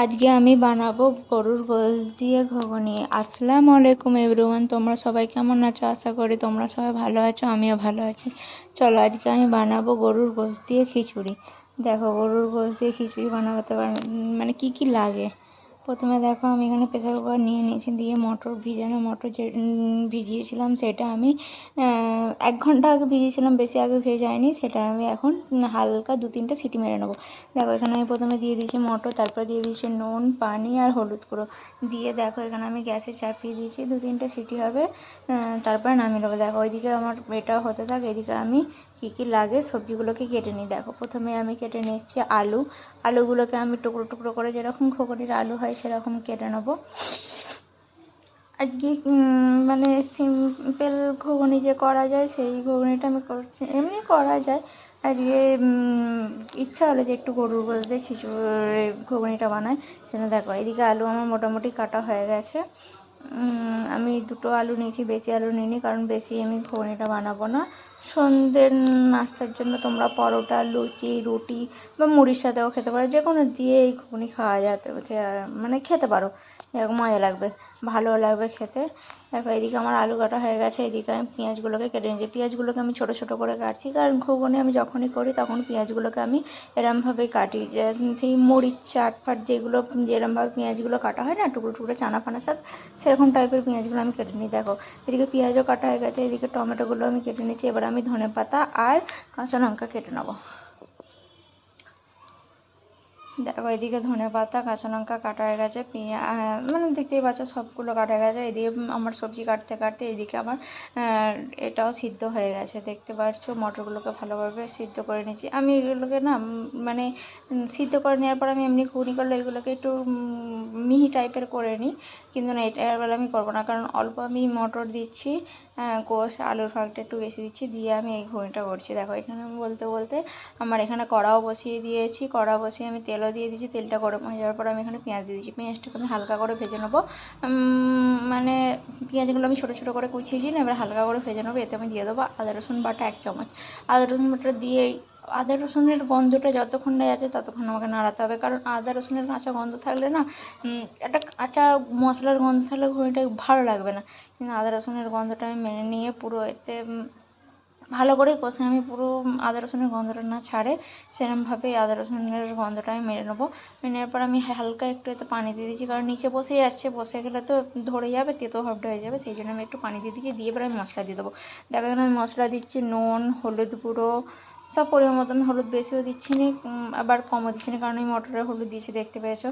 আজকে আমি বানাবো গরুর গোশ দিয়ে ঘুগনি। আসসালামু আলাইকুম এভরিওয়ান, তোমরা সবাই কেমন আছো? আশা করি তোমরা সবাই ভালো আছো, আমিও ভালো আছি। চলো আজকে আমি বানাবো গরুর গোশ দিয়ে খিচুড়ি। দেখো গরুর গোশ দিয়ে খিচুড়ি বানাতে মানে কি লাগে। প্রথমে দেখো আমি এখানে প্রেসার কুকার নিয়ে নিয়েছি, দিয়ে ভিজানো মটর যে ভিজিয়েছিলাম সেটা আমি 1 ঘন্টা আগে ভিজিয়েছিলাম, বেশি আগে ভেজাইনি। সেটা আমি এখন হালকা 2-3টে সিটি মেরে নেবো। দেখো এখানে আমি প্রথমে দিয়ে দিয়েছি মটর, তারপর দিয়ে দিয়েছি নুন, পানি আর হলুদ গুঁড়ো দিয়ে দেখো এখানে আমি গ্যাসে চাপিয়ে দিয়েছি। 2-3টে সিটি হবে, তারপর নামিয়ে নেবো। দেখো ওইদিকে আমার এটা হতে থাকে, এদিকে আমি কী লাগে সবজিগুলোকে কেটে নিই। দেখো প্রথমে আমি কেটে নিচ্ছি আলুগুলোকে আমি টুকরো টুকরো করে যেরকম ঘুগনির আলু হয় সেরকম কেটে নেবো। আজকে মানে সিম্পল ঘুগনি যে করা যায় সেই ঘুগনিটা আমি করছি। এমনি করা যায়, আজকে ইচ্ছা হলো যে একটু গরুর গোশ দিয়ে খিচুড়ি ঘুগনিটা বানাই। সেটা দেখো এদিকে আলু আমার মোটামুটি কাটা হয়ে গেছে। আমি 2টো আলু নিয়েছি, বেশি আলু নিইনি, কারণ বেশি আমি ঘুগনিটা বানাবো না। সন্ধ্যের নাস্তার জন্য তোমরা পরোটা, লুচি, রুটি বা মুড়ির সাথেও খেতে পারো, যে কোনো দিয়ে এই ঘুগনি খাওয়া যেতে মানে খেতে পারো। এরকম মজা লাগবে, ভালো লাগবে খেতে। দেখো এদিকে আমার আলু কাটা হয়ে গেছে, এদিকে আমি পেঁয়াজগুলোকে কেটে নিয়েছি। পেঁয়াজগুলোকে আমি ছোটো ছোটো করে কাটছি, কারণ ঘুগনি আমি যখনই করি তখন পেঁয়াজগুলোকে আমি এরমভাবেই কাটি, যে সেই মরিচ চাট ফাট যেগুলো যেরমভাবে পেঁয়াজগুলো কাটা হয় না টুকরো টুকরো চানা ফানার সাথে, সেরকম টাইপের পেঁয়াজগুলো আমি কেটে নিই। দেখো এদিকে পেঁয়াজও কাটা হয়ে গেছে, এদিকে টমেটোগুলো আমি কেটে নিচ্ছি। এবার আমি ধনেপাতা আর কাঁচা লঙ্কা কেটে নেবো। দেখো এদিকে ধনেপাতা, কাঁচা লঙ্কা কাটা হয়ে গেছে, মানে দেখতেই পাচ্ছ সবগুলো কাটা হয়ে গেছে। এদিকে আমার সবজি কাটতে কাটতে এদিকে আমার এটাও সিদ্ধ হয়ে গেছে। দেখতে পাচ্ছ মটরগুলোকে ভালোভাবে সিদ্ধ করে নিচ্ছি। আমি এগুলোকে না মানে সিদ্ধ করে নেওয়ার পর আমি এমনি ঘুগনি করলে এগুলোকে একটু মিহি টাইপের করে নিই, কিন্তু না এটা এবার আমি করবো না, কারণ অল্প আমি মটর দিচ্ছি, গোশ আলুর ফাঁকটা একটু বেশি দিচ্ছি, দিয়ে আমি এই ঘুগনিটা করছি। দেখো এখানে বলতে বলতে আমার এখানে কড়াও বসিয়ে দিয়েছি, কড়া বসিয়ে আমি তেলও দিয়ে দিয়েছি। তেলটা গরম হয়ে যাওয়ার পর আমি এখানে পেঁয়াজ দিয়ে দিয়েছি। পেঁয়াজটাকে আমি হালকা করে ভেজে নেবো, মানে পেঁয়াজগুলো আমি ছোটো ছোটো করে কুচিয়েছি না, এবার হালকা করে ভেজে নেবো। এতে আমি দিয়ে দেবো আদা রসুন বাটা 1 চামচ। আদা রসুন বাটা দিয়ে আদা রসুনের গন্ধটা যতক্ষণ না আছে ততক্ষণ আমাকে নাড়াতে হবে, কারণ আদা রসুনের কাঁচা গন্ধ থাকলে না, একটা কাঁচা মশলার গন্ধ থাকলে ঘুগনিটা ভালো লাগবে না। কিন্তু আদা রসুনের গন্ধটা আমি মেনে নিয়ে পুরো এতে ভালো করে কষে আমি পুরো আদা রসুনের গন্ধটা না ছাড়ে সেরকমভাবে আদা রসুনের গন্ধটা আমি মেরে নেবো। মেরে নেওয়ার পর আমি হালকা একটু এতে পানি দিয়ে দিচ্ছি, কারণ নিচে বসে যাচ্ছে, বসে গেলে তো ধরে যাবে, তেতো ভাবটা হয়ে যাবে, সেই জন্য আমি একটু পানি দিয়ে দিচ্ছি। দিয়ে এবার আমি মশলা দিয়ে দেবো। দেখো এখানে আমি মশলা দিচ্ছি নুন, হলুদ গুঁড়ো, সব পরিমাণ মতো। আমি হলুদ বেশিও দিচ্ছি না, আবার কমও দিচ্ছি না, কারণ আমি মটরে হলুদ দিয়েছি, দেখতে পেয়েছো।